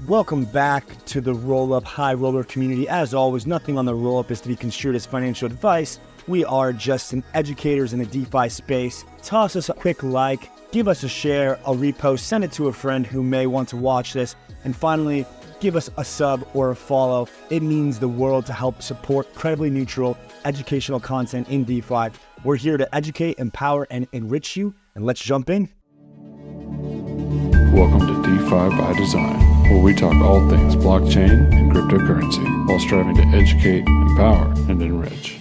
Welcome back to the Roll-Up High Roller community. As always, nothing on the roll-up is to be construed as financial advice. We are just some educators in the DeFi space. Toss us a quick like, give us a share, a repost, send it to a friend who may want to watch this, and finally, give us a sub or a follow. It means the world to help support credibly neutral educational content in DeFi. We're here to educate, empower, and enrich you, and let's jump in. Welcome to DeFi by Design, where we talk all things blockchain and cryptocurrency while striving to educate, empower, and enrich.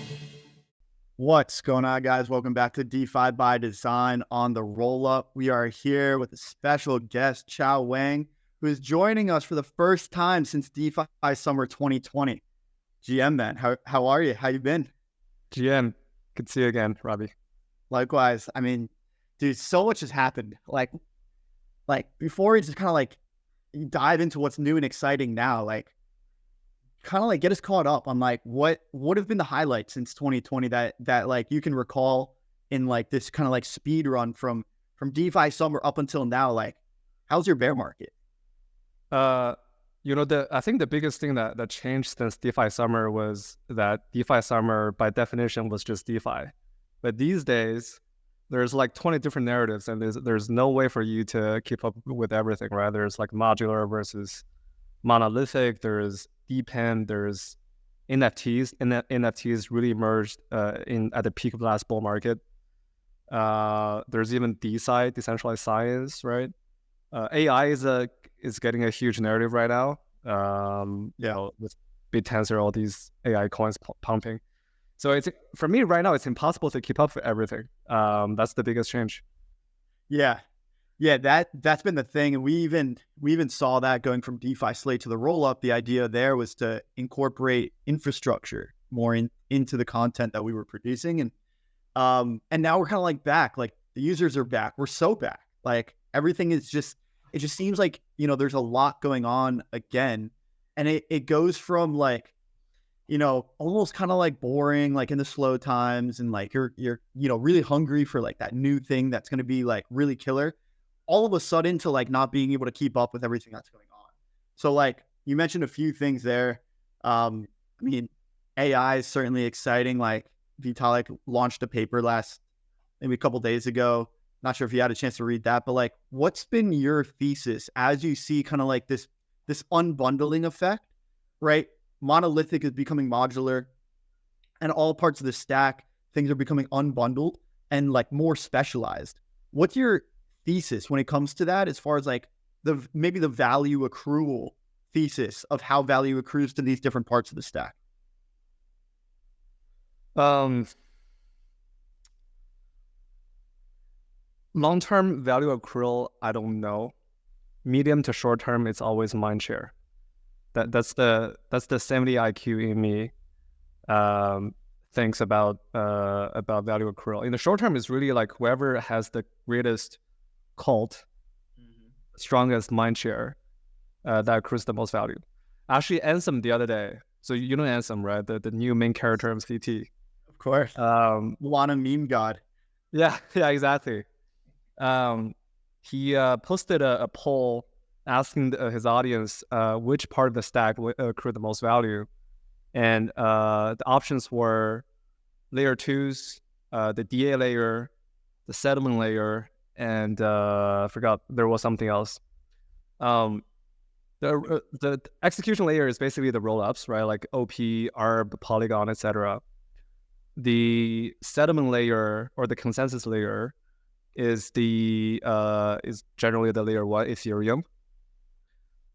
What's going on, guys? Welcome back to DeFi by Design on the Roll-Up. We are here with a special guest, Qiao Wang, who is joining us for the first time since DeFi Summer 2020. GM, man, how are you? How you been? GM, good to see you again, Robbie. Likewise. I mean, dude, so much has happened. Like before we just kind of like dive into what's new and exciting now, like kind of like get us caught up on like what have been the highlights since 2020 that like you can recall in like this kind of like speed run from DeFi Summer up until now. Like, how's your bear market? I think the biggest thing that changed since DeFi Summer was that DeFi Summer by definition was just DeFi. But these days, there's like 20 different narratives, and there's no way for you to keep up with everything, right? There's like Modular versus Monolithic, there's dApp, there's NFTs, and NFTs really emerged at the peak of the last bull market. There's even DeSci, decentralized science, right? AI is getting a huge narrative right now. With Firedancer, all these AI coins pumping. So for me right now, it's impossible to keep up with everything. That's the biggest change. Yeah, that's been the thing, and we even saw that going from DeFi Slate to the Roll-Up. The idea there was to incorporate infrastructure more into the content that we were producing, and now we're kind of like back. Like the users are back. We're so back. Like everything is just. It just seems like there's a lot going on again, and it goes from like. Almost kind of like boring, like in the slow times, and like you're really hungry for like that new thing that's going to be like really killer, all of a sudden to like not being able to keep up with everything that's going on. So like you mentioned a few things there. I mean, AI is certainly exciting. Like Vitalik launched a paper maybe a couple days ago. Not sure if you had a chance to read that, but like, what's been your thesis as you see kind of like this unbundling effect, right? Monolithic is becoming modular, and all parts of the stack, things are becoming unbundled and like more specialized. What's your thesis when it comes to that, as far as like maybe the value accrual thesis of how value accrues to these different parts of the stack? Long-term value accrual, I don't know. Medium to short term, it's always mind share. That's the 70 IQ in me thinks about value accrual. In the short term, it's really like whoever has the greatest cult, strongest mind share, that accrues the most value. Actually, 𝗵𝗶𝗴𝗵 the other day. So you know 𝗵𝗶𝗴, right? The new main character of CT. Of course. Solana meme god. Yeah, exactly. He posted a poll asking his audience which part of the stack would accrue the most value. And the options were layer 2s, the DA layer, the settlement layer, and I forgot, there was something else. The execution layer is basically the roll-ups, right? Like OP, ARB, Polygon, etc. The settlement layer or the consensus layer is generally the layer 1 Ethereum.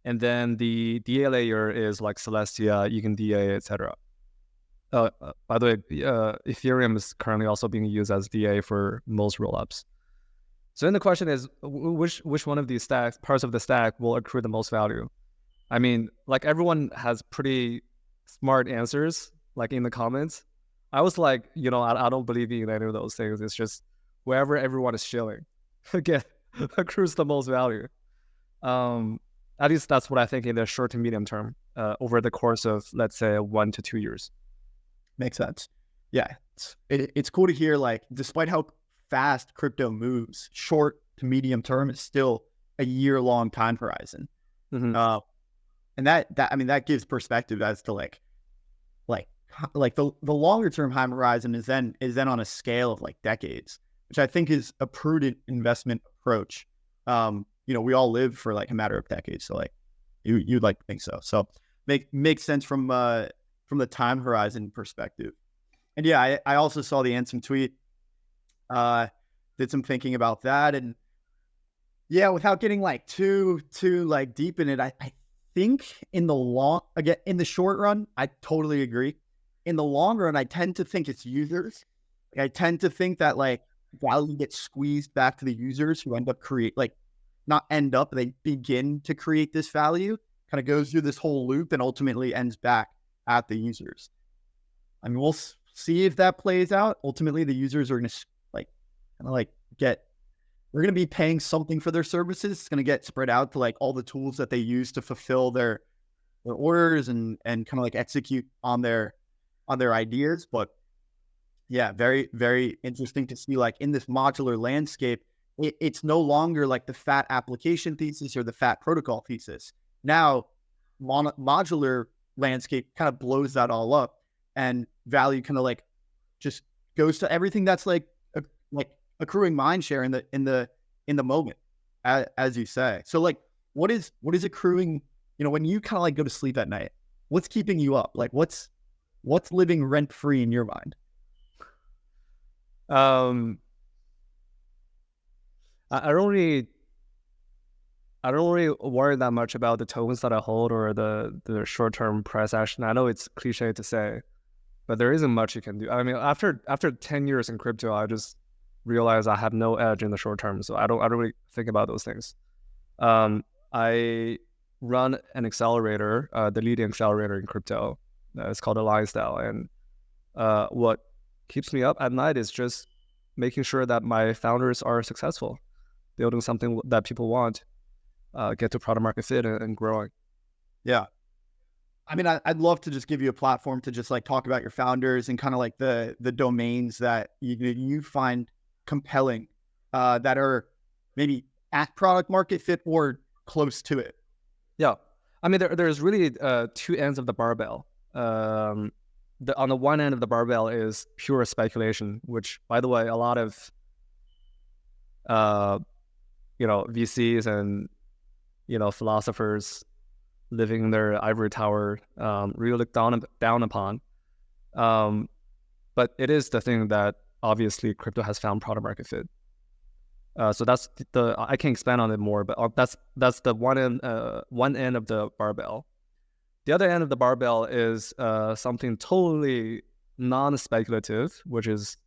And then the DA layer is like Celestia, EigenDA, etc. By the way, Ethereum is currently also being used as DA for most rollups. So then the question is, which one of these parts of the stack will accrue the most value? I mean, like everyone has pretty smart answers, like in the comments. I was like, I don't believe in any of those things. It's just wherever everyone is chilling, again, accrues the most value. At least that's what I think in the short to medium term, over the course of, let's say, 1 to 2 years. Makes sense. Yeah, it's cool to hear, like, despite how fast crypto moves, short to medium term is still a year-long time horizon. Mm-hmm. And that I mean, that gives perspective as to like the longer term time horizon is then on a scale of like decades, which I think is a prudent investment approach. We all live for like a matter of decades, so like you'd like to think so. So makes sense from the time horizon perspective. And yeah, I also saw the Anom tweet. Did some thinking about that, and yeah, without getting like too like deep in it, I think in the short run, I totally agree. In the long run, I tend to think it's users. Like, I tend to think that like value gets squeezed back to the users who they begin to create this value, kind of goes through this whole loop and ultimately ends back at the users. I mean, we'll see if that plays out. Ultimately, the users are going to we're going to be paying something for their services. It's going to get spread out to like all the tools that they use to fulfill their orders and kind of like execute on their ideas. But yeah, very, very interesting to see like in this modular landscape, it's no longer like the fat application thesis or the fat protocol thesis. Now, modular landscape kind of blows that all up, and value kind of like just goes to everything that's like accruing mind share in the moment, as you say. So like, what is accruing? When you kind of like go to sleep at night, what's keeping you up? Like, what's living rent free in your mind? I don't really worry that much about the tokens that I hold or the short-term price action. I know it's cliche to say, but there isn't much you can do. I mean, after 10 years in crypto, I just realized I have no edge in the short term, so I don't really think about those things. I run an accelerator, the leading accelerator in crypto. It's called Alliance DAO, and what keeps me up at night is just making sure that my founders are successful, building something that people want, get to product market fit and growing. Yeah. I mean, I'd love to just give you a platform to just like talk about your founders and kind of like the domains that you find compelling, that are maybe at product market fit or close to it. Yeah. I mean, there's really two ends of the barbell. On the one end of the barbell is pure speculation, which, by the way, a lot of VCs and philosophers living in their ivory tower really look down upon. But it is the thing that obviously crypto has found product market fit. So that's I can expand on it more, but that's the one end of the barbell. The other end of the barbell is something totally non-speculative, which is,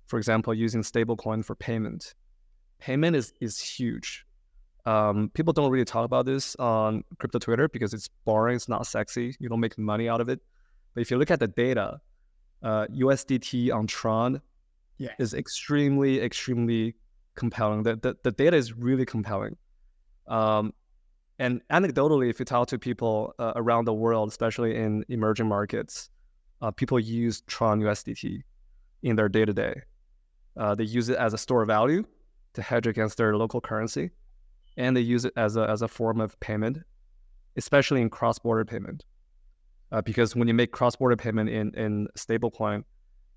for example, using stablecoin for payment. Payment is huge. People don't really talk about this on crypto Twitter because it's boring, it's not sexy, you don't make money out of it. But if you look at the data, USDT on Tron is extremely, extremely compelling. The data is really compelling. And anecdotally, if you talk to people around the world, especially in emerging markets, people use Tron USDT in their day-to-day. They use it as a store of value to hedge against their local currency, and they use it as a form of payment, especially in cross-border payment. Because when you make cross-border payment in stablecoin,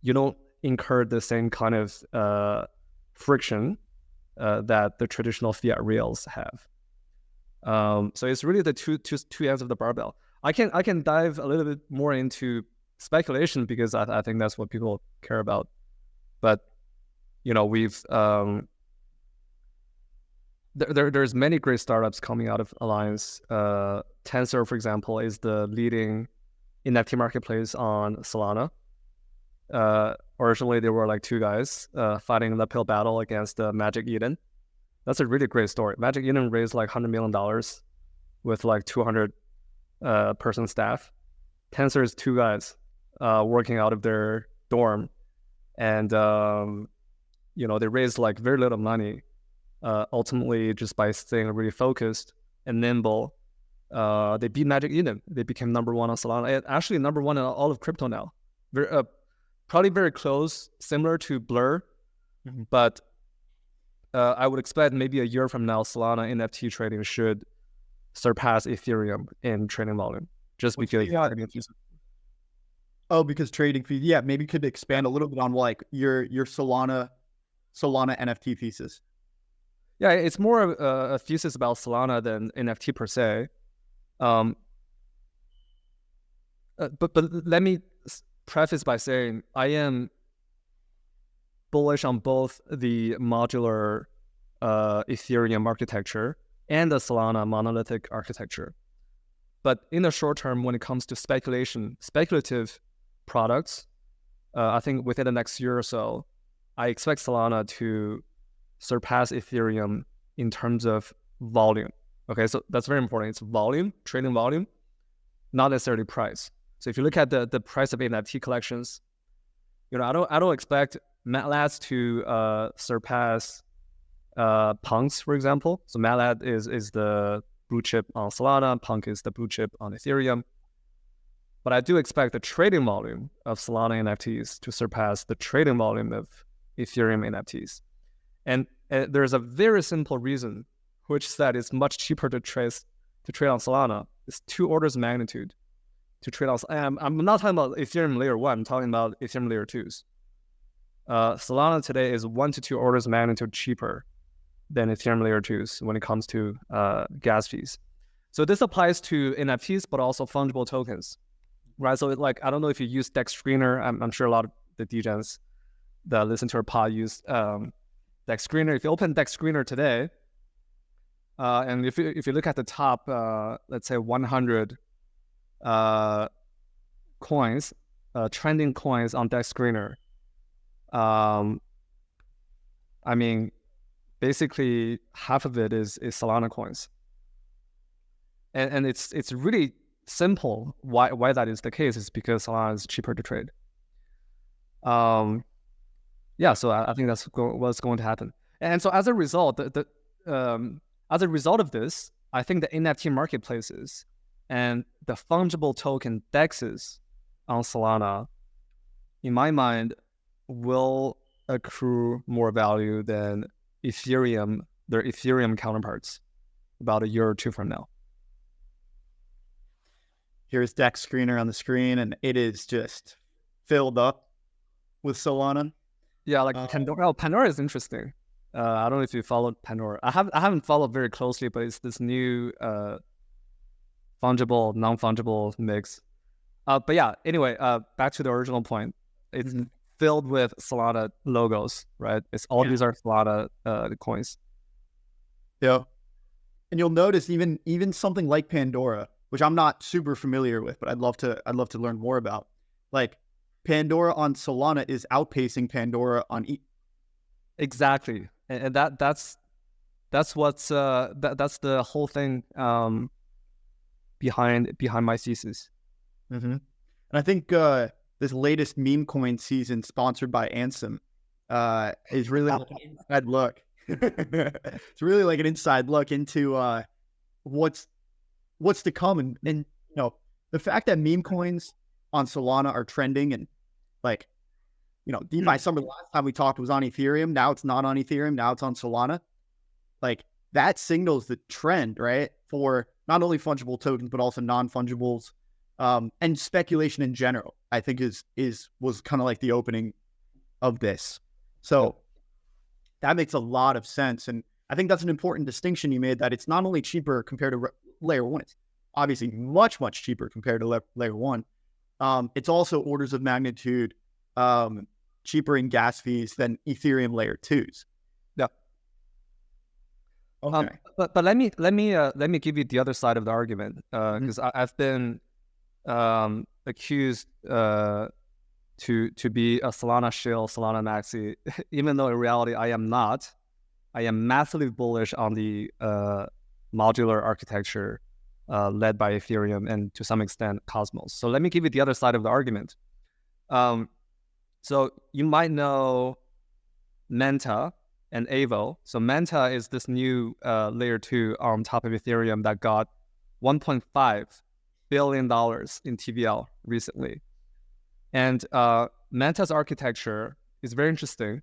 you don't incur the same kind of friction that the traditional fiat rails have. So it's really the two ends of the barbell. I can dive a little bit more into speculation because I think that's what people care about. But we've there's many great startups coming out of Alliance. Tensor, for example, is the leading NFT marketplace on Salana. Originally, there were like two guys fighting an uphill battle against Magic Eden. That's a really great story. Magic Eden raised like $100 million with like 200 person staff. Tensor is two guys working out of their dorm, and they raised like very little money. Ultimately, just by staying really focused and nimble, they beat Magic Eden. They became number one on Solana. Actually, number one in all of crypto now. Probably very close, similar to Blur, but I would expect maybe a year from now, Solana NFT trading should surpass Ethereum in trading volume, just because. Oh, because trading fees. Yeah, maybe you could expand a little bit on like your Solana NFT thesis. Yeah, it's more of a thesis about Solana than NFT per se. But let me preface by saying I am bullish on both the modular Ethereum architecture and the Solana monolithic architecture. But in the short term, when it comes to speculative products, I think within the next year or so, I expect Solana to surpass Ethereum in terms of volume. Okay, so that's very important. It's volume, trading volume, not necessarily price. So if you look at the price of NFT collections, I don't expect MATLABs to surpass punks, for example. So MATLAB is the blue chip on Solana, Punk is the blue chip on Ethereum. But I do expect the trading volume of Solana NFTs to surpass the trading volume of Ethereum NFTs. And there's a very simple reason, which is that it's much cheaper to trade on Solana. It's 2 orders of magnitude to trade on. I'm not talking about Ethereum layer 1, I'm talking about Ethereum layer 2s. Solana today is 1 to 2 orders of magnitude cheaper than Ethereum layer 2s when it comes to gas fees. So this applies to NFTs, but also fungible tokens, right? So I don't know if you use DEX Screener. I'm sure a lot of the DGens that listen to our pod use DEX Screener. If you open DEX Screener today, and if you look at the top, let's say 100 coins, trending coins on DEX Screener, I mean, basically half of it is Solana coins, and it's really simple why that is the case. Is because Solana is cheaper to trade. Yeah, so I think that's what's going to happen. And so as a result, as a result of this, I think the NFT marketplaces and the fungible token DEXs on Solana, in my mind, will accrue more value than their Ethereum counterparts about a year or 2 from now. Here's DEX Screener on the screen, and it is just filled up with Solana. Yeah, like Pandora. Oh, Pandora is interesting. I don't know if you followed Pandora. I haven't followed very closely, but it's this new fungible, non-fungible mix. But yeah, anyway, back to the original point. It's filled with Solana logos, right? These are Solana coins. Yeah. And you'll notice even something like Pandora, which I'm not super familiar with, but I'd love to learn more about. Like Pandora on Solana is outpacing Pandora on Exactly. And that's what's that's the whole thing behind my thesis. Mm-hmm. And I think this latest meme coin season, sponsored by Ansem, is really like an inside look. It's really like an inside look into what's to come, and the fact that meme coins on Solana are trending, and DeFi Summer last time we talked was on Ethereum. Now it's not on Ethereum. Now it's on Solana. Like that signals the trend, right? For not only fungible tokens, but also non-fungibles, and speculation in general, I think was kind of like the opening of this. So that makes a lot of sense. And I think that's an important distinction you made, that it's not only cheaper compared to layer 1, it's obviously much, much cheaper compared to layer 1. It's also orders of magnitude cheaper in gas fees than Ethereum layer 2s. Yeah. Okay. But let me give you the other side of the argument, because I've been accused to be a Solana shill, Solana maxi, even though in reality I am not. I am massively bullish on the modular architecture led by Ethereum and to some extent Cosmos. So let me give you the other side of the argument. So you might know 𝗵𝗶𝗶𝗵 and 𝗹𝗶𝗶. So 𝗵𝗶𝗶 is this new layer 2 on top of Ethereum that got $1.5 billion in TVL recently. And 𝗵𝗶𝗶's architecture is very interesting.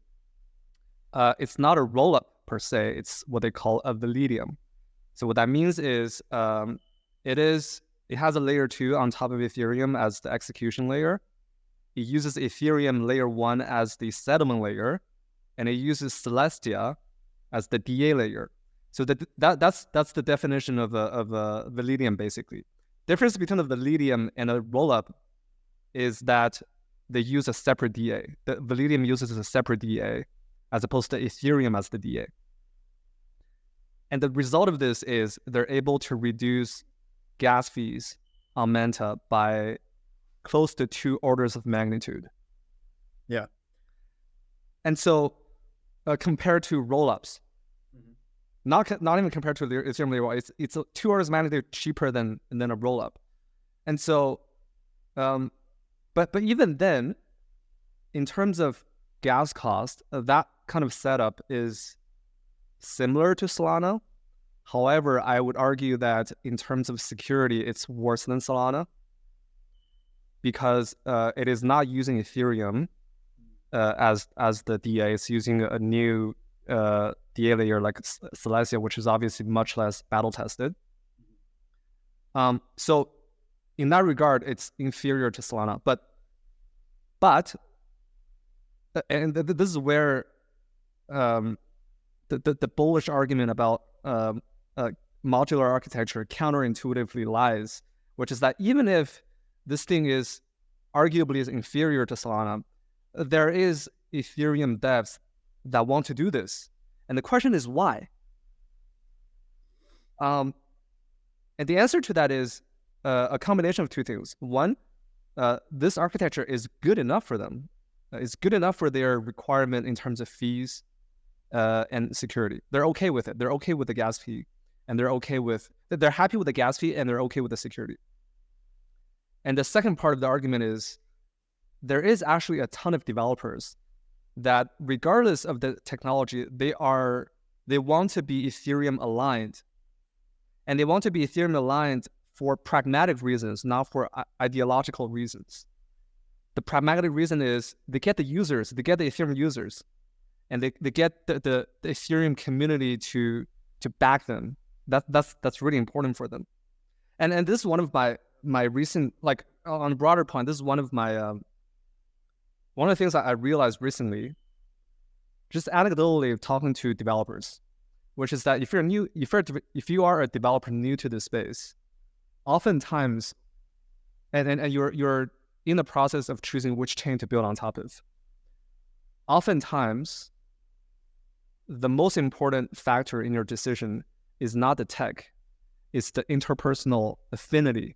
It's not a rollup per se. It's what they call a validium. So what that means is it has a layer 2 on top of Ethereum as the execution layer. It uses Ethereum layer 1 as the settlement layer, and it uses Celestia as the DA layer. So that's the definition of a Validium, basically. Difference between a Validium and a rollup is that they use a separate DA. The Validium uses a separate DA as opposed to Ethereum as the DA. And the result of this is they're able to reduce gas fees on Manta by close to 2 orders of magnitude. Yeah. And so compared to rollups, not even compared to Ethereum layer 1, it's 2 orders of magnitude cheaper than a rollup. And so, but even then, in terms of gas cost, that kind of setup is similar to Solana. However, I would argue that in terms of security, it's worse than Solana because it is not using Ethereum as the DA. It's using a new DA layer like Celestia, which is obviously much less battle tested. So in that regard, it's inferior to Solana. But this is where the bullish argument about modular architecture counterintuitively lies, which is that even if this thing is arguably is inferior to Solana, there is Ethereum devs that want to do this. And the question is why? And the answer to that is a combination of 2 things. One, this architecture is good enough for them. It's good enough for their requirement in terms of fees and security. They're okay with it. They're okay with the gas fee, and they're happy with the gas fee, and they're okay with the security. And the second part of the argument is there is actually a ton of developers that, regardless of the technology, they want to be Ethereum aligned, and they want to be Ethereum aligned for pragmatic reasons, not for ideological reasons. The pragmatic reason is they get the users, they get the Ethereum users, and they get the Ethereum community to back them. That's really important for them. And this is one of my recent, like on a broader point, this is one of my one of the things that I realized recently, just anecdotally talking to developers, which is that if you are a developer new to this space, oftentimes, and you're in the process of choosing which chain to build on top of, oftentimes, the most important factor in your decision is not the tech, it's the interpersonal affinity.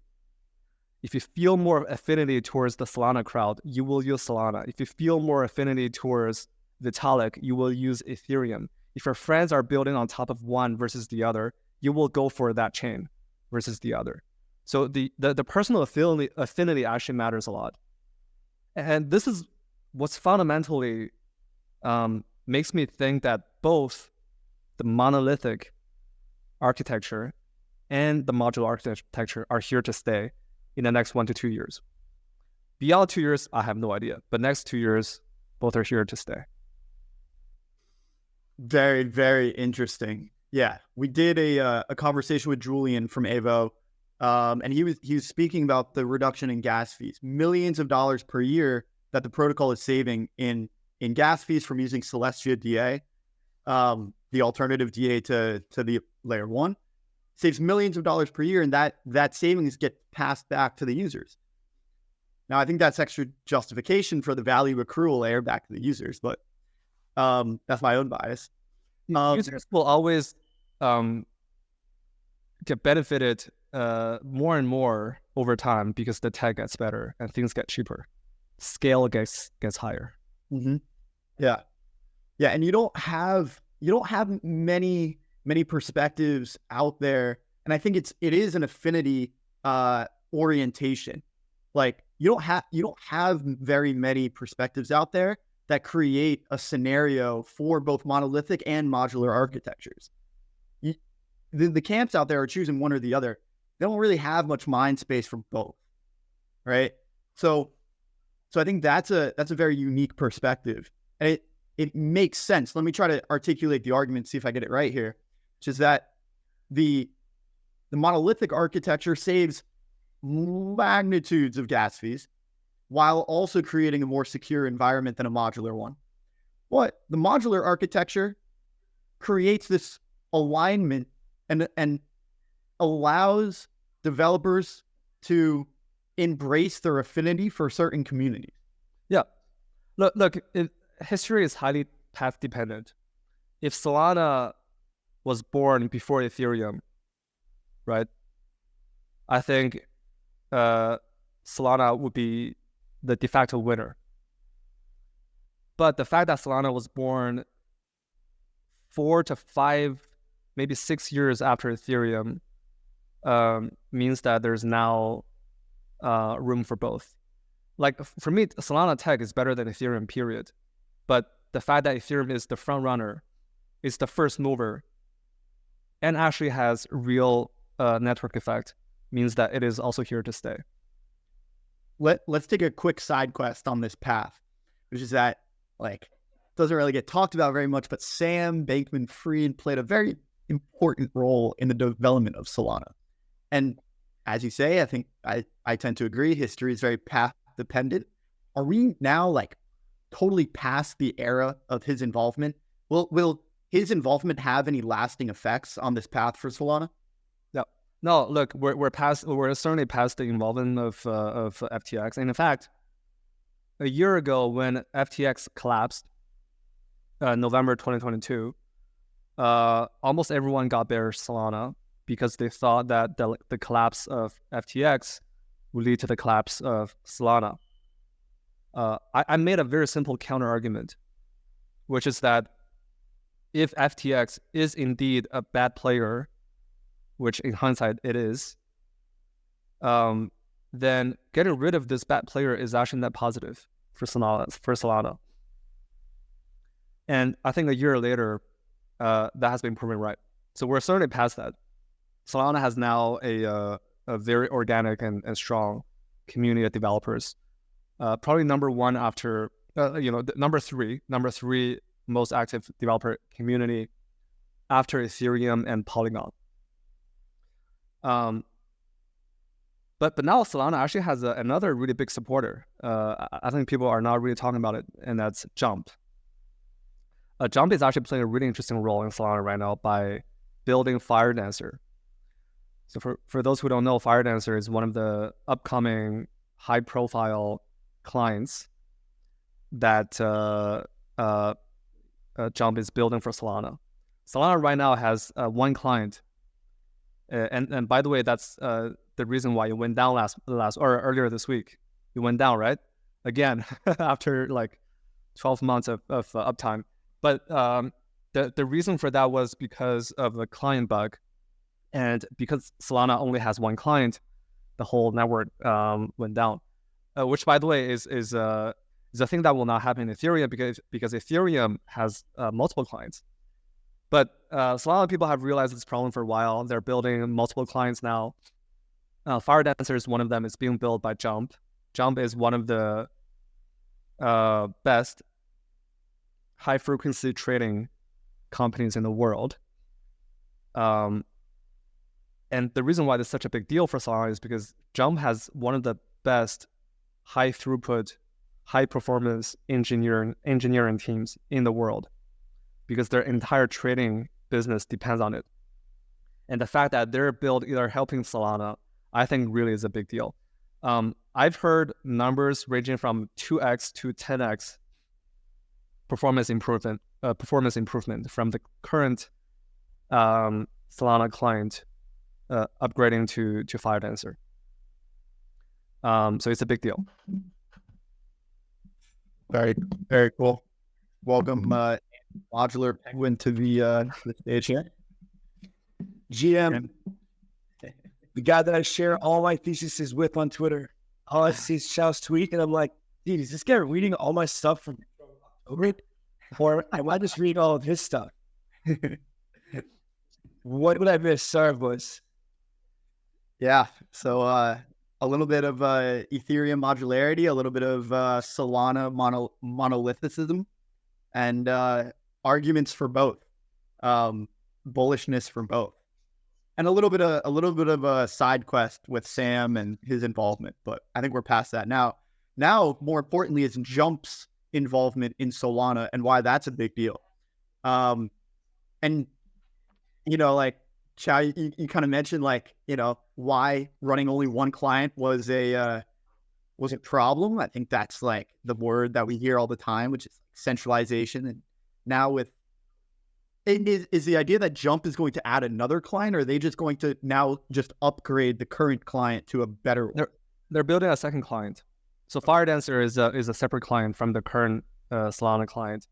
If you feel more affinity towards the Solana crowd, you will use Solana. If you feel more affinity towards Vitalik, you will use Ethereum. If your friends are building on top of one versus the other, you will go for that chain versus the other. So the personal affinity actually matters a lot. And this is what's fundamentally makes me think that both the monolithic architecture and the modular architecture are here to stay in the next 1 to 2 years. Beyond 2 years, I have no idea. But next 2 years, both are here to stay. Very, very interesting. Yeah, we did a conversation with Julian from Evo, and he was speaking about the reduction in gas fees, millions of dollars per year that the protocol is saving in gas fees from using Celestia DA, the alternative DA to the layer 1. Saves millions of dollars per year, and that savings get passed back to the users. Now, I think that's extra justification for the value accrual layer back to the users, but that's my own bias. Users will always get benefited more and more over time because the tech gets better and things get cheaper. Scale gets higher. Mm-hmm. Yeah, and you don't have many perspectives out there, and I think it is an affinity orientation. Like you don't have very many perspectives out there that create a scenario for both monolithic and modular architectures. The camps out there are choosing one or the other. They don't really have much mind space for both, right? So I think that's a very unique perspective, and it makes sense. Let me try to articulate the argument, see if I get it right here, which is that the monolithic architecture saves magnitudes of gas fees while also creating a more secure environment than a modular one. What the modular architecture creates this alignment and allows developers to embrace their affinity for certain communities. Yeah. Look, history is highly path dependent. If Solana was born before Ethereum, right, I think Solana would be the de facto winner. But the fact that Solana was born 4 to 5, maybe 6 years after Ethereum means that there's now room for both. Like for me, Solana tech is better than Ethereum, period. But the fact that Ethereum is the front runner, is the first mover, and actually has real network effect means that it is also here to stay. Let's take a quick side quest on this path, which is that like doesn't really get talked about very much, but Sam Bankman-Fried played a very important role in the development of Solana. And as you say, I think I tend to agree, history is very path dependent. Are we now like totally past the era of his involvement? Will his involvement have any lasting effects on this path for Solana? No, look, we're certainly past the involvement of FTX. And in fact, a year ago when FTX collapsed, November 2022, almost everyone got bearish Solana because they thought that the collapse of FTX would lead to the collapse of Solana. I made a very simple counter argument, which is that if FTX is indeed a bad player, which in hindsight it is, then getting rid of this bad player is actually net positive for Solana. And I think a year later, that has been proven right. So we're certainly past that. Solana has now a very organic and strong community of developers. Probably number one after, number three most active developer community after Ethereum and Polygon. But now Solana actually has another really big supporter. I think people are not really talking about it, and that's Jump. Jump is actually playing a really interesting role in Solana right now by building Firedancer. So for those who don't know, Firedancer is one of the upcoming high-profile clients that Jump is building for Solana. Solana right now has one client. And by the way, that's the reason why it went down earlier this week. It went down, right? Again, after like 12 months of uptime. But the reason for that was because of a client bug. And because Solana only has one client, the whole network went down. Which, by the way, is a thing that will not happen in Ethereum because Ethereum has multiple clients. But Solana people have realized this problem for a while. They're building multiple clients now. Firedancer is one of them. It's being built by Jump. Jump is one of the best high-frequency trading companies in the world. And the reason why this is such a big deal for Solana is because Jump has one of the best high-throughput, high-performance engineering teams in the world, because their entire trading business depends on it. And the fact that they're either helping Solana, I think really is a big deal. I've heard numbers ranging from 2x to 10x performance improvement from the current Solana client upgrading to Firedancer. So it's a big deal. Very, very cool. Welcome, Modular Penguin, to the stage here. GM, the guy that I share all my theses with on Twitter. All I see is Qiao's tweet, and I'm like, dude, is this guy reading all my stuff from October? Or am I just reading all of his stuff? What would I miss? Sorry, boys. Yeah, so a little bit of Ethereum modularity, a little bit of Solana monolithicism, and arguments for both, bullishness for both. and a little bit of a side quest with Sam and his involvement, but I think we're past that now. Now, more importantly, is Jump's involvement in Solana and why that's a big deal. And like Qiao, you kind of mentioned like why running only one client was a problem. I think that's like the word that we hear all the time, which is centralization. And now with is the idea that Jump is going to add another client, or are they just going to now just upgrade the current client to a better one? They're building a second client. So Firedancer is a separate client from the current Solana client,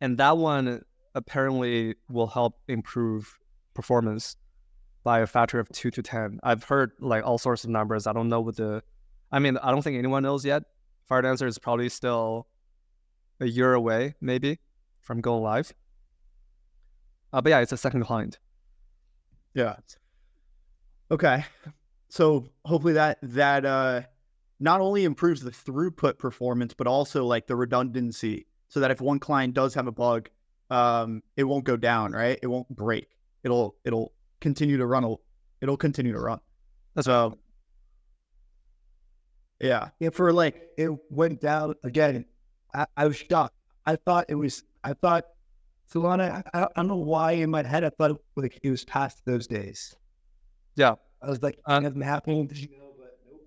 and that one apparently will help improve performance by a factor of 2 to 10. I've heard like all sorts of numbers. I don't know I don't think anyone knows yet. Firedancer is probably still a year away, maybe, from going live. But yeah, it's a second client. Yeah. Okay. So hopefully that not only improves the throughput performance, but also like the redundancy, so that if one client does have a bug, it won't go down, right? It won't break. It'll continue to run. It'll continue to run. So yeah. For like it went down again. I was shocked. I thought Solana, I don't know why in my head I thought like it was past those days. Yeah. I was like, nothing happening, but nope.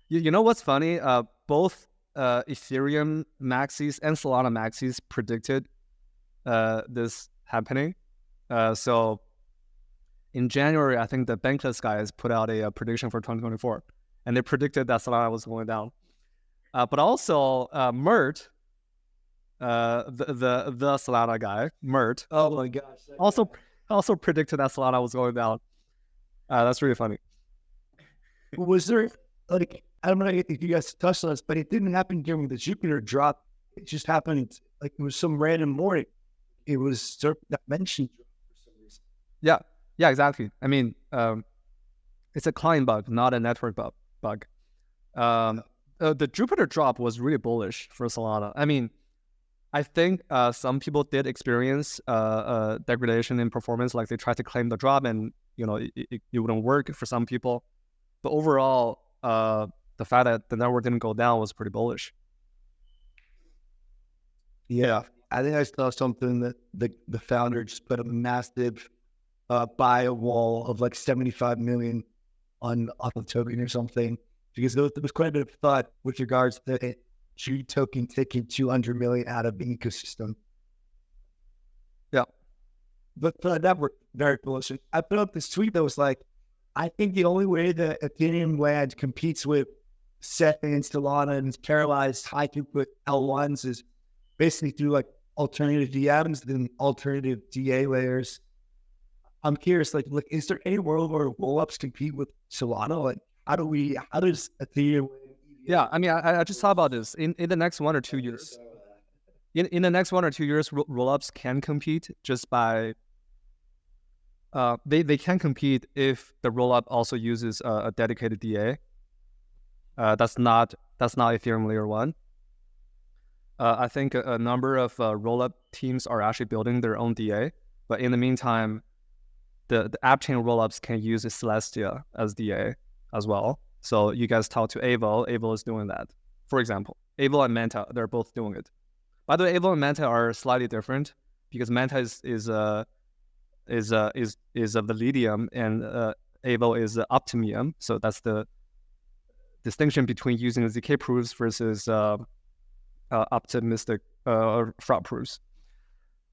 You know what's funny? Both Ethereum maxis and Solana maxis predicted this happening. So in January, I think the Bankless guys put out a prediction for 2024, and they predicted that Solana was going down. But also 𝗵𝗶𝗶𝗵, the Solana guy, 𝗵𝗶𝗶𝗵. Oh my gosh! Also predicted that Solana was going down. That's really funny. Was there like, I don't know if you guys touched on this, but it didn't happen during the Jupiter drop. It just happened like it was some random morning. It was that mentioned for some reason. Yeah, exactly. I mean, it's a client bug, not a network bug. The Jupiter drop was really bullish for Solana. I mean, I think some people did experience degradation in performance, like they tried to claim the drop and it wouldn't work for some people. But overall, the fact that the network didn't go down was pretty bullish. Yeah, I think I saw something that the founder just put a massive buy wall of like 75 million on the token or something, because there was quite a bit of thought with regards to it. Q token taking 200 million out of the ecosystem. Yeah. But that were very bullish. I put up this tweet that was like, I think the only way that Ethereum land competes with SET and Solana and parallelized high throughput L1s is basically through like alternative VMs and alternative DA layers. I'm curious, like, is there any world where rollups compete with Solana? Like, how does Ethereum? Yeah, I mean, I just thought about this. In the next 1 or 2 years, in the next 1 or 2 years, rollups can compete just by they can compete if the rollup also uses a dedicated DA. That's not Ethereum layer 1. I think a number of rollup teams are actually building their own DA, but in the meantime, the app chain rollups can use Celestia as DA as well. So you guys talk to 𝗹𝗶𝗶. 𝗹𝗶𝗶 is doing that. For example, 𝗹𝗶𝗶 and 𝗵𝗶, they're both doing it. By the way, 𝗹𝗶𝗶 and 𝗵𝗶 are slightly different because 𝗵𝗶 is a Validium and 𝗹𝗶𝗶 is Optimium. So that's the distinction between using ZK proofs versus optimistic fraud proofs.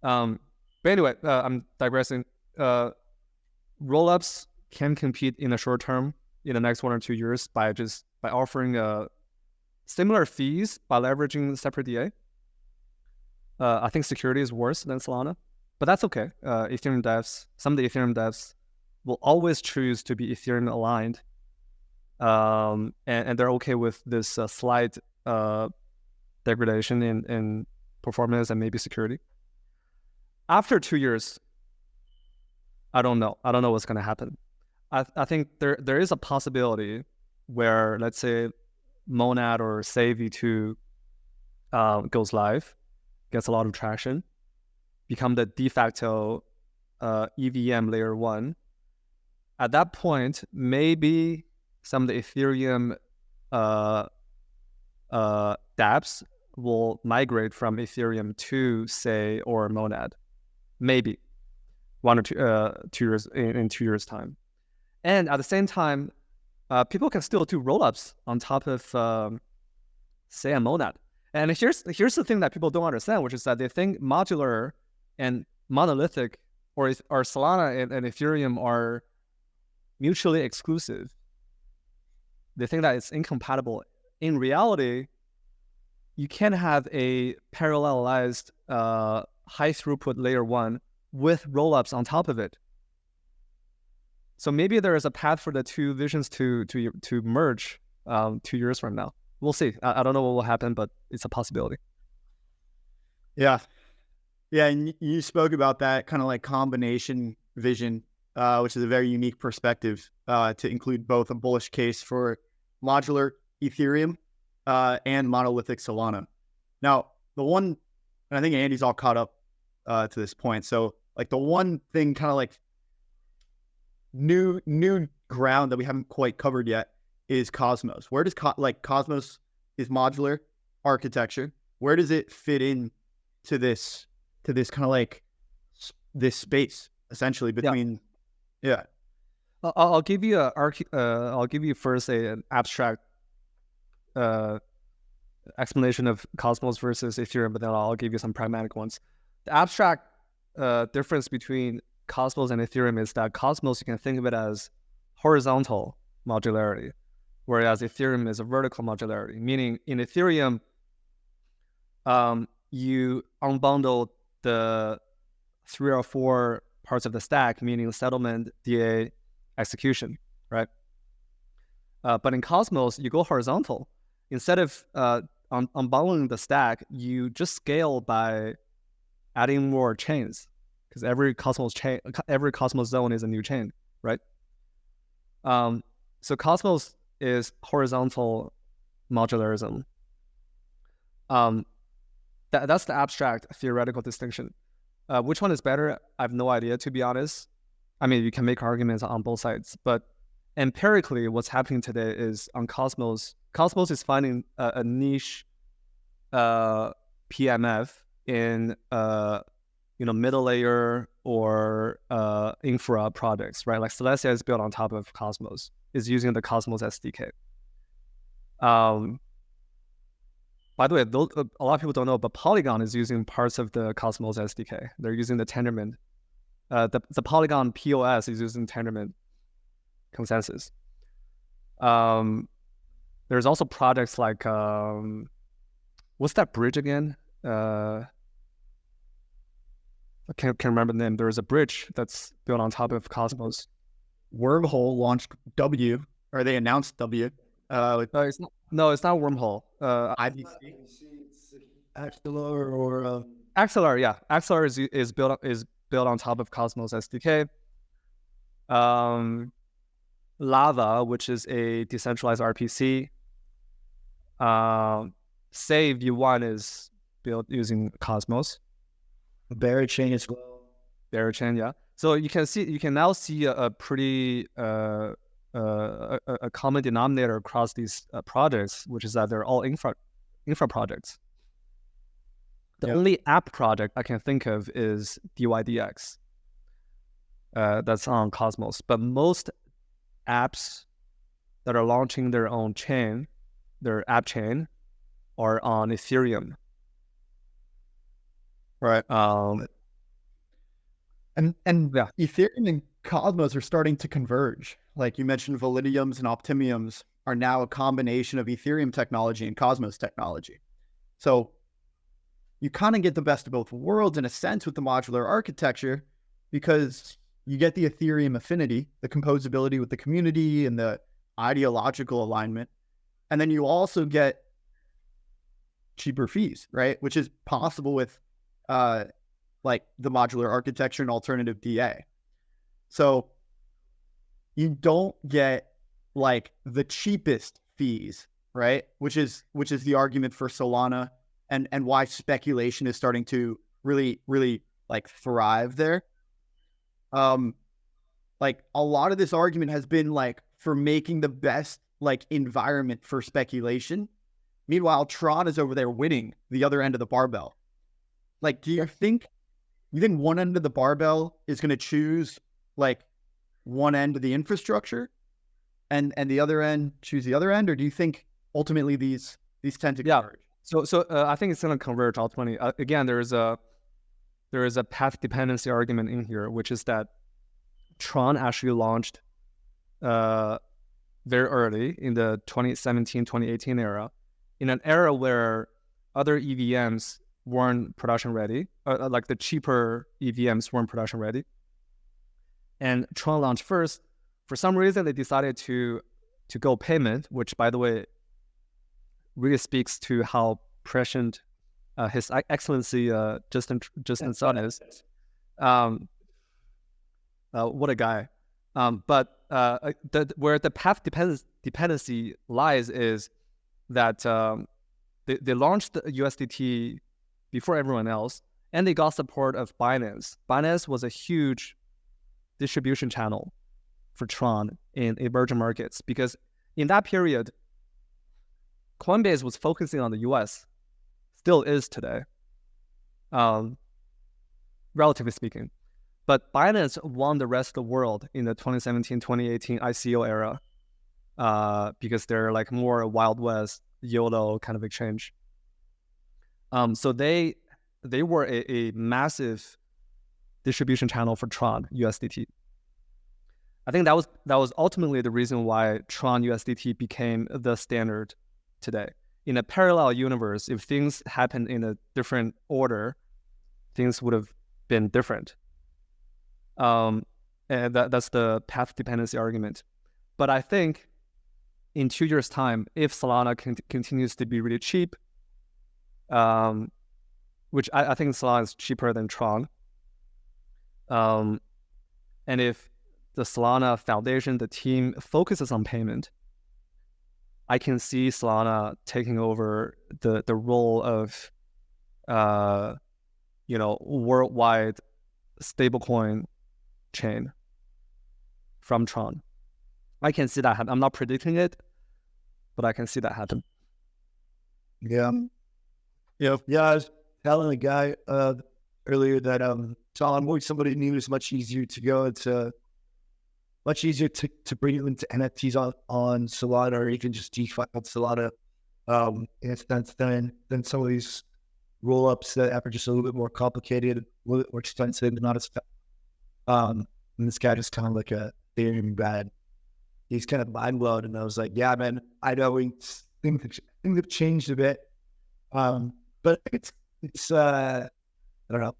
But anyway, I'm digressing. Rollups can compete in the short term in the next 1 or 2 years by offering similar fees by leveraging separate DA. I think security is worse than Solana, but that's okay. Ethereum devs, some of the Ethereum devs will always choose to be Ethereum aligned, and they're okay with this slight degradation in performance and maybe security. After 2 years, I don't know what's going to happen. I think there is a possibility where, let's say, Monad or Say V2 goes live, gets a lot of traction, become the de facto EVM layer 1, At that point, maybe some of the Ethereum dApps will migrate from Ethereum to, say, or Monad, maybe 1 or 2 years in 2 years time. And at the same time, people can still do rollups on top of, say, a Monad. And here's the thing that people don't understand, which is that they think Modular and Monolithic or Solana and Ethereum are mutually exclusive. They think that it's incompatible. In reality, you can have a parallelized high throughput layer 1 with rollups on top of it. So maybe there is a path for the two visions to merge 2 years from now. We'll see. I don't know what will happen, but it's a possibility. Yeah. Yeah. And you spoke about that kind of like combination vision, which is a very unique perspective to include both a bullish case for modular Ethereum and monolithic Solana. Now, the one, and I think Andy's all caught up to this point. So like the one thing kind of like new ground that we haven't quite covered yet is Cosmos. Where does Cosmos is modular architecture? Where does it fit in to this kind of like this space essentially between? Yeah. I'll give you I'll give you first an abstract explanation of Cosmos versus Ethereum, but then I'll give you some pragmatic ones. The abstract difference between Cosmos and Ethereum is that Cosmos, you can think of it as horizontal modularity, whereas Ethereum is a vertical modularity, meaning in Ethereum, you unbundle the 3 or 4 parts of the stack, meaning settlement, DA, execution, right? But in Cosmos, you go horizontal. Instead of unbundling the stack, you just scale by adding more chains, because every Cosmos zone is a new chain, right? So Cosmos is horizontal modularism. That's the abstract theoretical distinction. Which one is better? I have no idea, to be honest. I mean, you can make arguments on both sides, but empirically, what's happening today is on Cosmos is finding a niche PMF in middle layer or infra projects, right? Like Celestia is built on top of Cosmos, is using the Cosmos SDK. By the way, a lot of people don't know, but Polygon is using parts of the Cosmos SDK. They're using the Tendermint. The Polygon POS is using Tendermint consensus. There's also projects like, what's that bridge again? I can't remember the name. There's a bridge that's built on top of Cosmos. Wormhole launched W, or they announced W. It's not Wormhole. IBC, Axelar, or Axelar, yeah. Axelar is built on top of Cosmos SDK. Lava, which is a decentralized RPC. Save U1 is built using Cosmos. Berachain as well. Berachain, yeah. So you can now see a pretty a common denominator across these projects, which is that they're all infra projects. The only app project I can think of is DYDX. That's on Cosmos. But most apps that are launching their own chain, their app chain, are on Ethereum. Right. And yeah. Ethereum and Cosmos are starting to converge. Like you mentioned, Validiums and Optimiums are now a combination of Ethereum technology and Cosmos technology. So you kind of get the best of both worlds in a sense with the modular architecture, because you get the Ethereum affinity, the composability with the community and the ideological alignment. And then you also get cheaper fees, right? Which is possible with like the modular architecture and alternative DA. So you don't get like the cheapest fees, right? Which is the argument for Solana and why speculation is starting to really like thrive there. like a lot of this argument has been like for making the best like environment for speculation. Meanwhile, Tron is over there winning the other end of the barbell. Like, do you think one end of the barbell is going to choose like one end of the infrastructure and the other end choose the other end? Or do you think ultimately these tend to converge? So I think it's going to converge ultimately. Again, there is a path dependency argument in here, which is that Tron actually launched very early in the 2017, 2018 era, in an era where other EVMs weren't production ready, like the cheaper EVMs weren't production ready. And Tron launched first. For some reason, they decided to go payment, which, by the way, really speaks to how prescient His Excellency Justin Sun is. What a guy. But where the path dependency lies is that they launched the USDT before everyone else, and they got support of Binance. Binance was a huge distribution channel for Tron in emerging markets, because in that period, Coinbase was focusing on the US, still is today, relatively speaking. But Binance won the rest of the world in the 2017, 2018 ICO era because they're like more Wild West, YOLO kind of exchange. So they were a massive distribution channel for Tron USDT. I think that was ultimately the reason why Tron USDT became the standard today. In a parallel universe, if things happened in a different order, things would have been different. And that's the path dependency argument. But I think in 2 years' time, if Solana continues to be really cheap, which I think Solana is cheaper than Tron, and if the Solana Foundation, the team, focuses on payment, I can see Solana taking over the role of worldwide stablecoin chain from Tron. I can see that happen. I'm not predicting it, but I can see that happen. Yeah. I was telling a guy earlier that onboarding somebody new is much easier to go. It's much easier to bring you into NFTs on Solana, or even just DeFi on Solana, in a sense, than some of these roll-ups that are just a little bit more complicated, a little bit more expensive, and not as and this guy just kind of like a Ethereum bad. He's kind of mind blown, and I was like, yeah, man, I know things have changed a bit, but it's I don't know.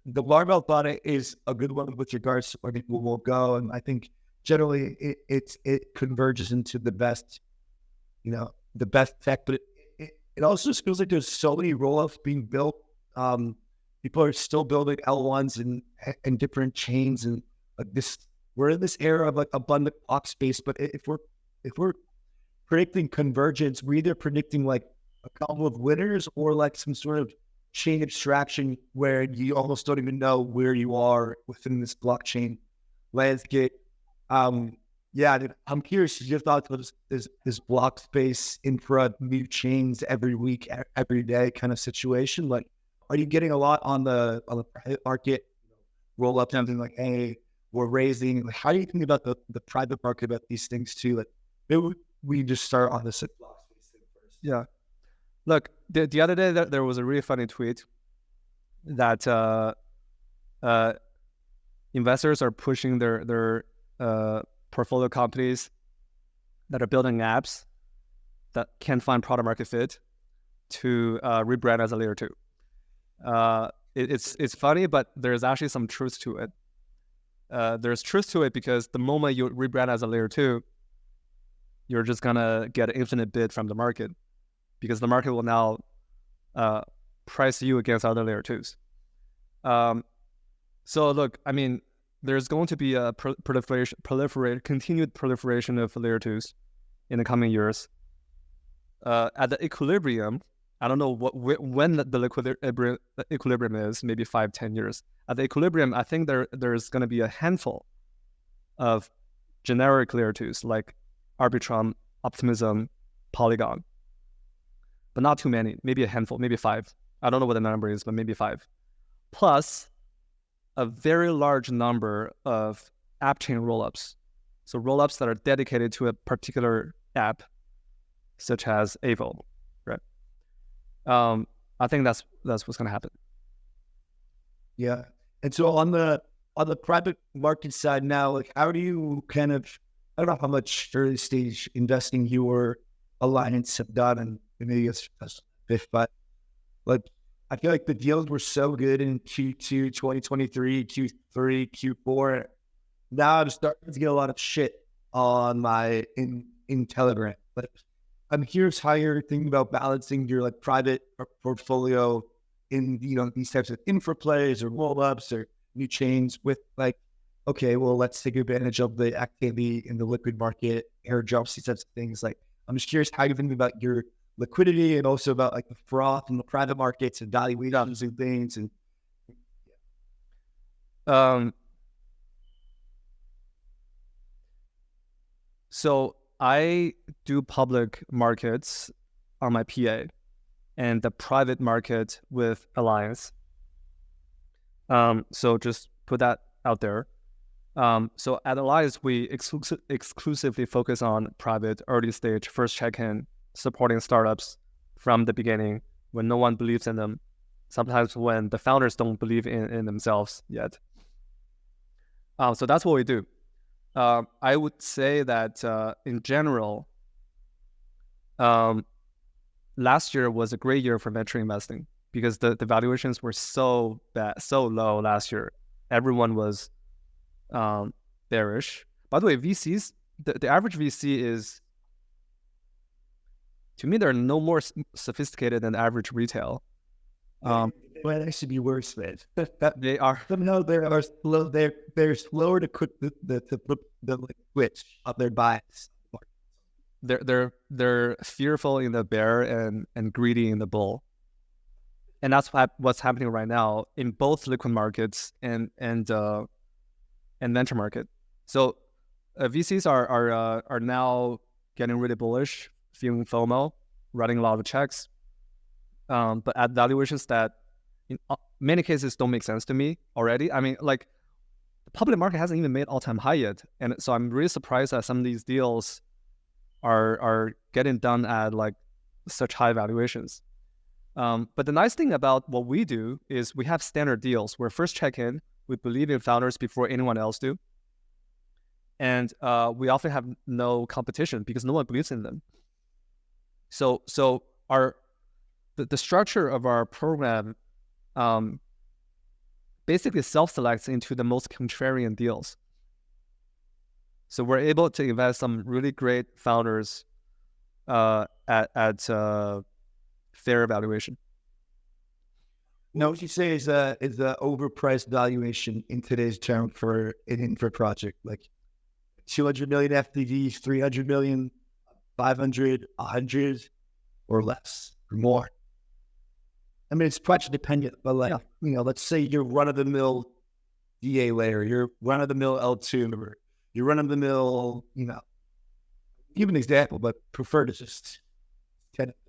The barbell thought is a good one with regards to where people will go, and I think generally it converges into the best, the best tech. But it also just feels like there's so many roll-ups being built. People are still building L1s and different chains, and we're in this era of like abundant block space. But if we're predicting convergence, we're either predicting like a couple of winners or like some sort of chain abstraction where you almost don't even know where you are within this blockchain landscape. I'm curious your thoughts on this block space, infra, new chains every week, every day kind of situation. Like, are you getting a lot on the private market roll up something like, hey, we're raising? Like, how do you think about the private market about these things too? Like, maybe we just start on this block space thing first. Yeah. Look, the other day there was a really funny tweet that investors are pushing their portfolio companies that are building apps that can't find product market fit to rebrand as a layer 2. It's funny, but there's actually some truth to it. There's truth to it because the moment you rebrand as a layer 2, you're just gonna get an infinite bid from the market, because the market will now price you against other layer 2s. So look, I mean, there's going to be a continued proliferation of layer 2s in the coming years. At the equilibrium, I don't know when the equilibrium is, maybe 5-10 years. At the equilibrium, I think there's going to be a handful of generic layer 2s like Arbitrum, Optimism, Polygon, but not too many. Maybe a handful, maybe 5. I don't know what the number is, but maybe 5. Plus a very large number of app chain rollups. So rollups that are dedicated to a particular app, such as Avo, right? I think that's what's going to happen. Yeah. And so on the private market side now, like how do you kind of, I don't know how much early stage investing your alliance have done, and maybe it's but like I feel like the deals were so good in Q2 2023, Q3, Q4. Now I'm starting to get a lot of shit on my in Telegram. But I'm curious how you're thinking about balancing your like private portfolio in these types of infra plays or roll-ups or new chains with like, okay, well, let's take advantage of the activity in the liquid market, airdrops, these types of things. Like, I'm just curious how you're thinking about your liquidity and also about like the froth in the private markets and valuations and things. And so I do public markets on my PA and the private market with Alliance. So just put that out there. So at Alliance, we exclusively focus on private, early stage, first check-in, supporting startups from the beginning when no one believes in them. Sometimes when the founders don't believe in themselves yet. So that's what we do. I would say that in general, last year was a great year for venture investing because the valuations were so bad, so low last year. Everyone was bearish. By the way, VCs, the average VC is, to me, they're no more sophisticated than average retail. Well, that should be worse, man. They are somehow they're slower to quit the switch of their bias. They're fearful in the bear and greedy in the bull, and that's what's happening right now in both liquid markets and venture market. So VCs are now getting really bullish, feeling FOMO, writing a lot of checks, but at valuations that in many cases don't make sense to me already. I mean, like the public market hasn't even made all-time high yet, and so I'm really surprised that some of these deals are getting done at like such high valuations. But the nice thing about what we do is we have standard deals. We're first check-in. We believe in founders before anyone else do. And we often have no competition because no one believes in them. So the structure of our program basically self-selects into the most contrarian deals. So we're able to invest some really great founders at fair valuation. Now, what you say is the overpriced valuation in today's term for an infra project, like 200 million FTVs, 300 million, 500, 100, or less, or more. I mean, it's project dependent, but like, let's say you're run-of-the-mill DA layer, you're run-of-the-mill L2, or you're run-of-the-mill, give an example, but prefer to just,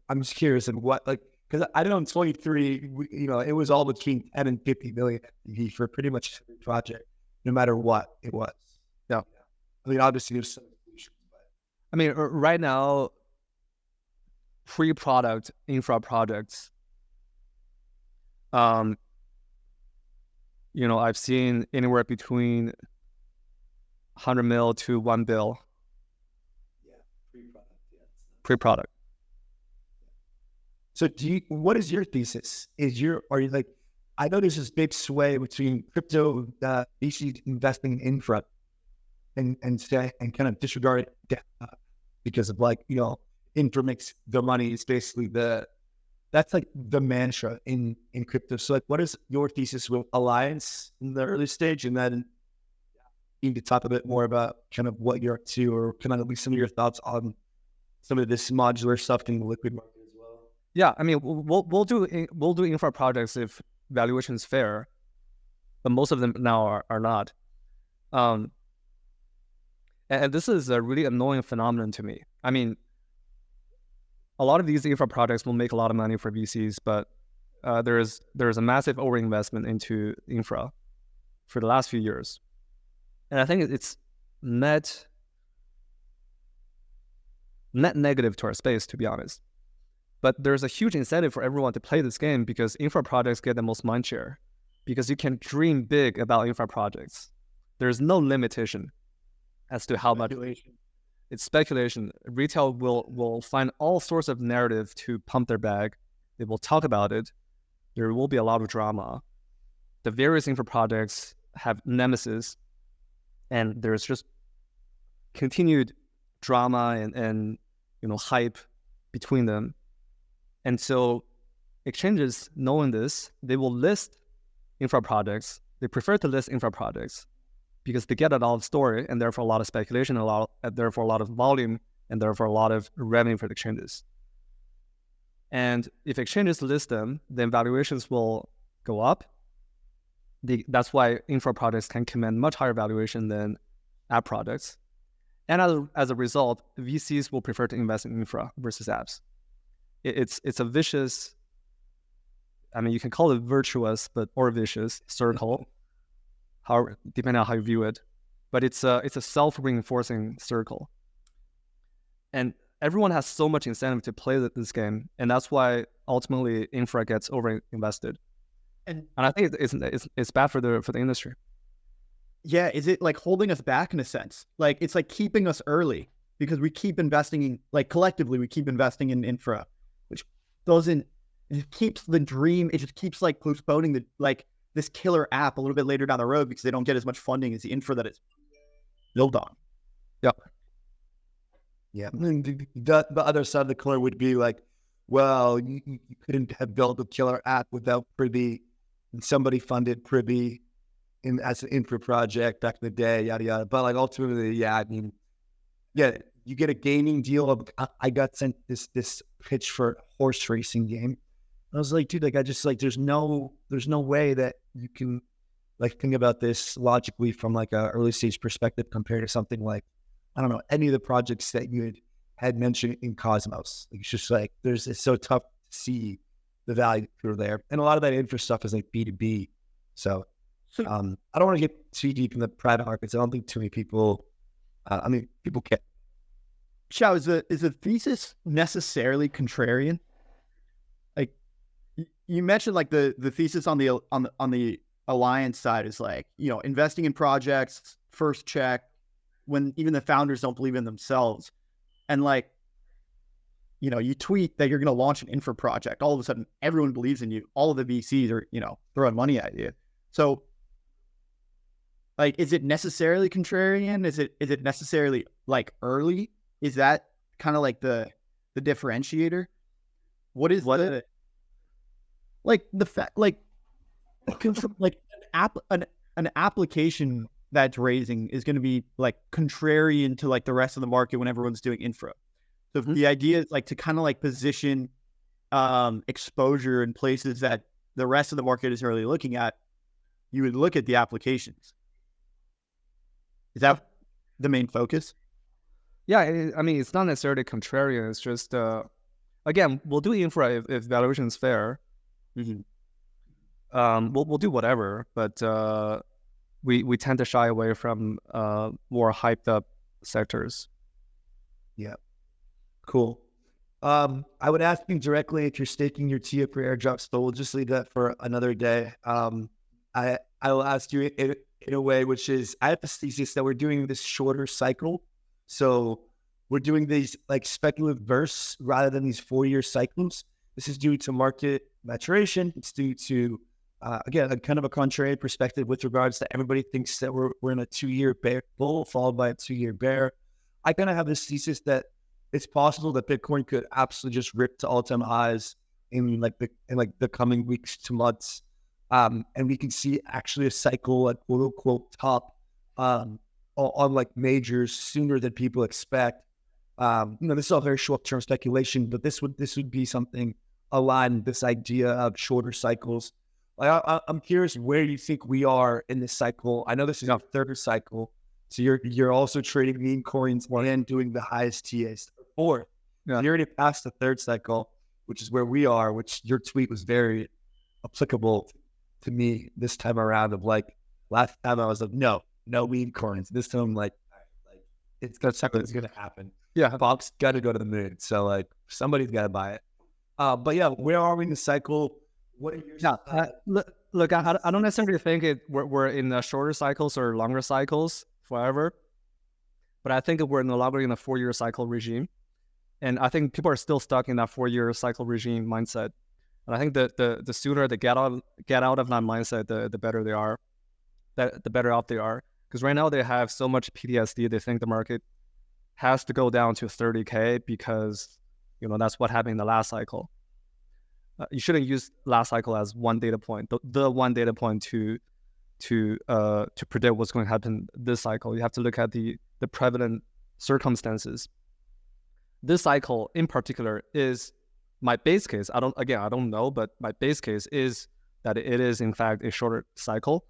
I'm just curious in what, like, because I know in 23, it was all between 10 and 50 million FTV for pretty much every project, no matter what it was. Yeah. I mean, obviously there's some solutions, but I mean, right now, pre-product infra projects, I've seen anywhere between 100 mil to 1 bill. Yeah, pre-product. Yeah, pre-product. So what is your thesis? Are you like, I know there's this big sway between crypto, VC investing in infra and kind of disregard it because of like, infra makes the money is basically that's like the mantra in crypto. So like, what is your thesis with Alliance in the early stage? And then you need to talk a bit more about kind of what you're up to, or kind of at least some of your thoughts on some of this modular stuff in the liquid market as well. Yeah, I mean, we'll do infra projects if valuation is fair, but most of them now are not. And this is a really annoying phenomenon to me. I mean, a lot of these infra projects will make a lot of money for VCs, but there's a massive overinvestment into infra for the last few years, and I think it's net negative to our space, to be honest. But there's a huge incentive for everyone to play this game because infra projects get the most mind share, because you can dream big about infra projects. There's no limitation as to how much. It's speculation. Retail will find all sorts of narrative to pump their bag. They will talk about it. There will be a lot of drama. The various infra projects have nemesis, and there's just continued drama and hype between them. And so exchanges, knowing this, they will list infra projects. They prefer to list infra projects because they get a lot of story and therefore a lot of speculation, therefore a lot of volume, and therefore a lot of revenue for the exchanges. And if exchanges list them, then valuations will go up. That's why infra projects can command much higher valuation than app projects. And as a result, VCs will prefer to invest in infra versus apps. It's a vicious, I mean, you can call it virtuous, or vicious circle, depending on how you view it. But it's a self-reinforcing circle. And everyone has so much incentive to play this game, and that's why ultimately infra gets over-invested. And I think it's bad for the industry. Yeah, is it like holding us back in a sense? Like it's like keeping us early because we keep investing in, like collectively we keep investing in infra, which doesn't, it keeps the dream, it just keeps like postponing this killer app a little bit later down the road because they don't get as much funding as the infra that it's built on. Yep. Yeah. And the other side of the coin would be like, well, you couldn't have built a killer app without privy𝗏, and somebody funded privy𝗏 as an infra project back in the day, yada yada. But like ultimately, yeah, I mean, yeah, you get a gaming deal. I got sent this pitch for a horse racing game. I was like, dude, like I just like there's no way that you can like think about this logically from like a early stage perspective compared to something like, I don't know, any of the projects that you had mentioned in Cosmos. Like, it's just like it's so tough to see the value through there, and a lot of that infra stuff is like B2B. So I don't want to get too deep in the private markets. I don't think too many people. I mean, people can. Qiao, is the thesis necessarily contrarian? Like you mentioned, like the thesis on the alliance side is like, investing in projects, first check, when even the founders don't believe in themselves. And like, you tweet that you're going to launch an infra project. All of a sudden, everyone believes in you. All of the VCs are, throwing money at you. So like, is it necessarily contrarian? Is it necessarily like early? Is that kind of like the differentiator? What is the fact, like an application that's raising is going to be like contrarian to like the rest of the market when everyone's doing infra. So if the idea is like to kind of like position exposure in places that the rest of the market isn't really looking at, you would look at the applications. Is that the main focus? Yeah, I mean, it's not necessarily contrarian. It's just, again, we'll do infra if valuation is fair. Mm-hmm. We'll do whatever, but we tend to shy away from more hyped up sectors. Yeah. Cool. I would ask you directly if you're staking your Chia for airdrops, but we'll just leave that for another day. I will ask you in a way, which is, I have this thesis that we're doing this shorter cycle. So we're doing these like speculative bursts rather than these 4-year cycles. This is due to market maturation. It's due to, again, kind of a contrarian perspective with regards to everybody thinks that we're in a 2-year bear bull followed by a 2-year bear. I kind of have this thesis that it's possible that Bitcoin could absolutely just rip to all-time highs in the coming weeks to months. And we can see actually a cycle at quote unquote top on like majors sooner than people expect. This is all very short-term speculation, but this would be something align this idea of shorter cycles. I'm curious where you think we are in this cycle. I know this is our third cycle, so you're also trading meme coins and doing the highest TAs. Fourth, you're already past the third cycle, which is where we are. Which your tweet was very applicable to me this time around. Of like last time I was like, no meme coins. This time I'm like it's something's gonna happen. Yeah, Bob's got to go to the moon, so like somebody's got to buy it. But yeah, where are we in the cycle? What are your look, I don't necessarily think we're in the shorter cycles or longer cycles forever, but I think we're no longer in a 4-year cycle regime, and I think people are still stuck in that 4-year cycle regime mindset. And I think that the sooner they get out of that mindset, the better they are, the better off they are. Because right now they have so much PTSD, they think the market has to go down to 30K because that's what happened in the last cycle. You shouldn't use last cycle as one data point, the one data point to predict what's going to happen this cycle. You have to look at the prevalent circumstances. This cycle in particular is my base case. I don't know, but my base case is that it is in fact a shorter cycle,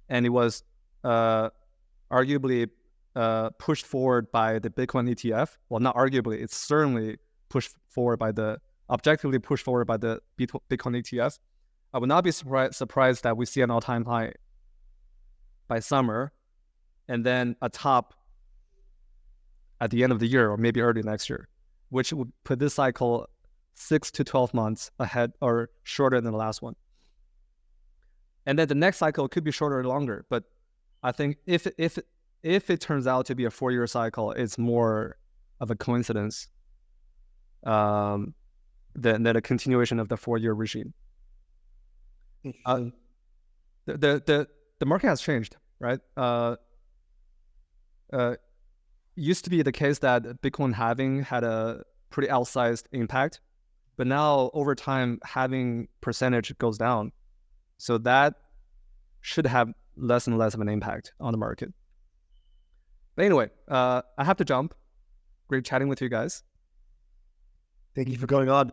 and it was arguably pushed forward by the Bitcoin ETF. Well, not arguably, it's certainly objectively pushed forward by the Bitcoin ETF. I would not be surprised that we see an all-time high by summer, and then a top at the end of the year or maybe early next year, which would put this cycle 6 to 12 months ahead or shorter than the last one. And then the next cycle could be shorter or longer, but I think if it turns out to be a 4-year cycle, it's more of a coincidence than a continuation of the 4-year regime. The market has changed, right? Used to be the case that Bitcoin halving had a pretty outsized impact, but now over time halving percentage goes down, so that should have less and less of an impact on the market. But anyway, I have to jump. Great chatting with you guys. Thank you for going on.